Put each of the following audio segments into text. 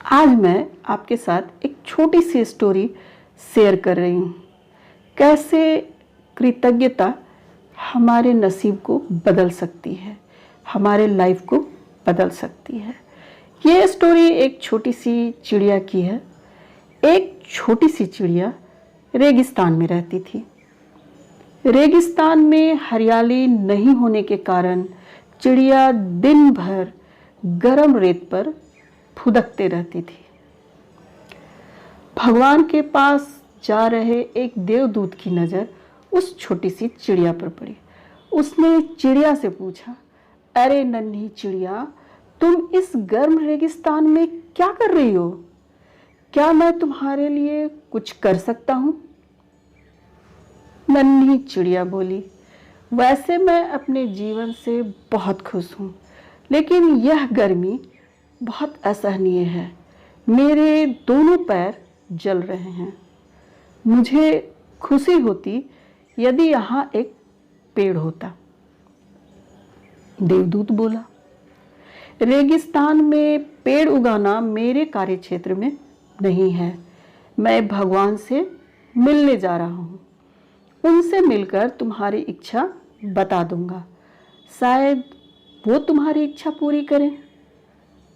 आज मैं आपके साथ एक छोटी सी स्टोरी शेयर कर रही हूँ। कैसे कृतज्ञता हमारे नसीब को बदल सकती है, हमारे लाइफ को बदल सकती है। ये स्टोरी एक छोटी सी चिड़िया की है। एक छोटी सी चिड़िया रेगिस्तान में रहती थी। रेगिस्तान में हरियाली नहीं होने के कारण चिड़िया दिन भर गर्म रेत पर फुदकते रहती थी। भगवान के पास जा रहे एक देवदूत की नज़र उस छोटी सी चिड़िया पर पड़ी। उसने चिड़िया से पूछा, अरे नन्ही चिड़िया, तुम इस गर्म रेगिस्तान में क्या कर रही हो? क्या मैं तुम्हारे लिए कुछ कर सकता हूँ? नन्ही चिड़िया बोली, वैसे मैं अपने जीवन से बहुत खुश हूँ, लेकिन यह गर्मी बहुत असहनीय है। मेरे दोनों पैर जल रहे हैं। मुझे खुशी होती यदि यहाँ एक पेड़ होता। देवदूत बोला, रेगिस्तान में पेड़ उगाना मेरे कार्यक्षेत्र में नहीं है। मैं भगवान से मिलने जा रहा हूँ। उनसे मिलकर तुम्हारी इच्छा बता दूंगा। शायद वो तुम्हारी इच्छा पूरी करें।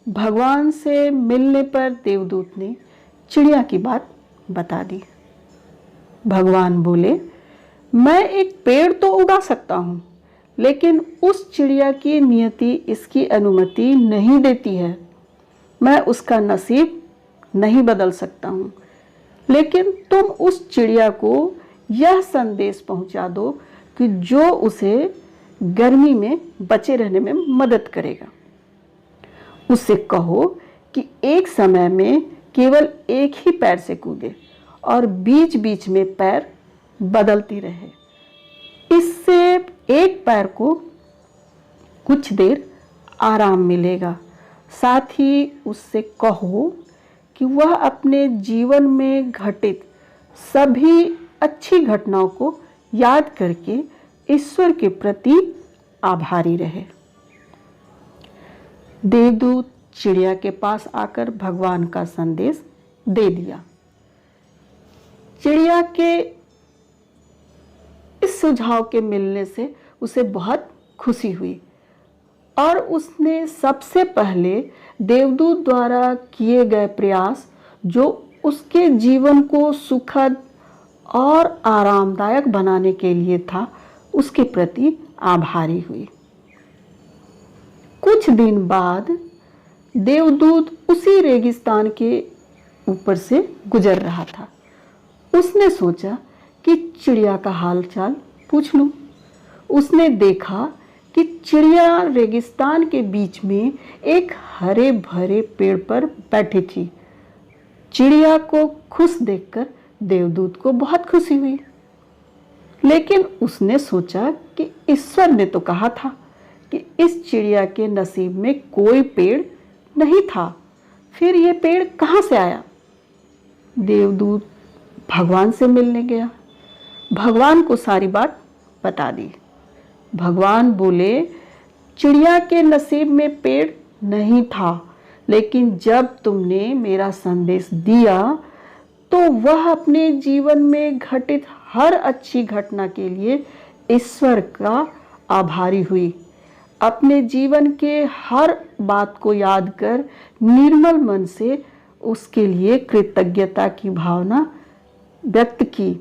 भगवान से मिलने पर देवदूत ने चिड़िया की बात बता दी। भगवान बोले, मैं एक पेड़ तो उगा सकता हूँ, लेकिन उस चिड़िया की नियति इसकी अनुमति नहीं देती है। मैं उसका नसीब नहीं बदल सकता हूँ, लेकिन तुम उस चिड़िया को यह संदेश पहुँचा दो कि जो उसे गर्मी में बचे रहने में मदद करेगा। उससे कहो कि एक समय में केवल एक ही पैर से कूदे और बीच बीच में पैर बदलती रहे। इससे एक पैर को कुछ देर आराम मिलेगा। साथ ही उससे कहो कि वह अपने जीवन में घटित सभी अच्छी घटनाओं को याद करके ईश्वर के प्रति आभारी रहे। देवदूत चिड़िया के पास आकर भगवान का संदेश दे दिया। चिड़िया के इस सुझाव के मिलने से उसे बहुत खुशी हुई और उसने सबसे पहले देवदूत द्वारा किए गए प्रयास, जो उसके जीवन को सुखद और आरामदायक बनाने के लिए था, उसके प्रति आभारी हुई। कुछ दिन बाद देवदूत उसी रेगिस्तान के ऊपर से गुजर रहा था। उसने सोचा कि चिड़िया का हालचाल पूछ लूं। उसने देखा कि चिड़िया रेगिस्तान के बीच में एक हरे भरे पेड़ पर बैठी थी। चिड़िया को खुश देखकर देवदूत को बहुत खुशी हुई, लेकिन उसने सोचा कि ईश्वर ने तो कहा था कि इस चिड़िया के नसीब में कोई पेड़ नहीं था, फिर ये पेड़ कहाँ से आया? देवदूत भगवान से मिलने गया। भगवान को सारी बात बता दी। भगवान बोले, चिड़िया के नसीब में पेड़ नहीं था, लेकिन जब तुमने मेरा संदेश दिया तो वह अपने जीवन में घटित हर अच्छी घटना के लिए ईश्वर का आभारी हुई। अपने जीवन के हर बात को याद कर निर्मल मन से उसके लिए कृतज्ञता की भावना व्यक्त की।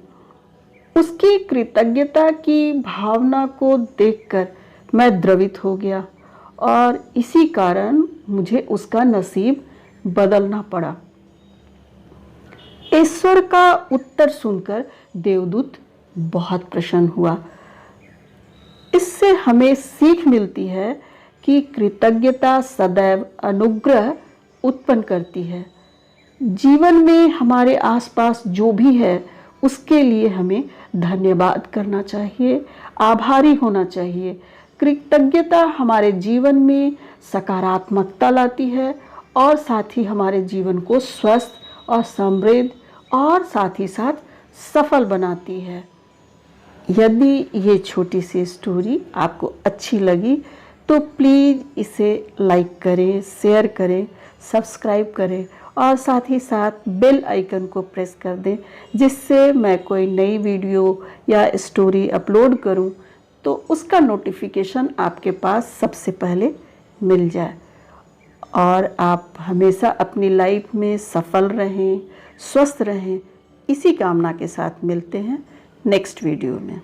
उसकी कृतज्ञता की भावना को देखकर मैं द्रवित हो गया और इसी कारण मुझे उसका नसीब बदलना पड़ा। ईश्वर का उत्तर सुनकर देवदूत बहुत प्रसन्न हुआ। इससे हमें सीख मिलती है कि कृतज्ञता सदैव अनुग्रह उत्पन्न करती है। जीवन में हमारे आसपास जो भी है, उसके लिए हमें धन्यवाद करना चाहिए, आभारी होना चाहिए। कृतज्ञता हमारे जीवन में सकारात्मकता लाती है और साथ ही हमारे जीवन को स्वस्थ और समृद्ध और साथ ही साथ सफल बनाती है। यदि ये छोटी सी स्टोरी आपको अच्छी लगी तो प्लीज़ इसे लाइक करें, शेयर करें, सब्सक्राइब करें और साथ ही साथ बेल आइकन को प्रेस कर दें, जिससे मैं कोई नई वीडियो या स्टोरी अपलोड करूं तो उसका नोटिफिकेशन आपके पास सबसे पहले मिल जाए और आप हमेशा अपनी लाइफ में सफल रहें, स्वस्थ रहें। इसी कामना के साथ मिलते हैं नेक्स्ट वीडियो में।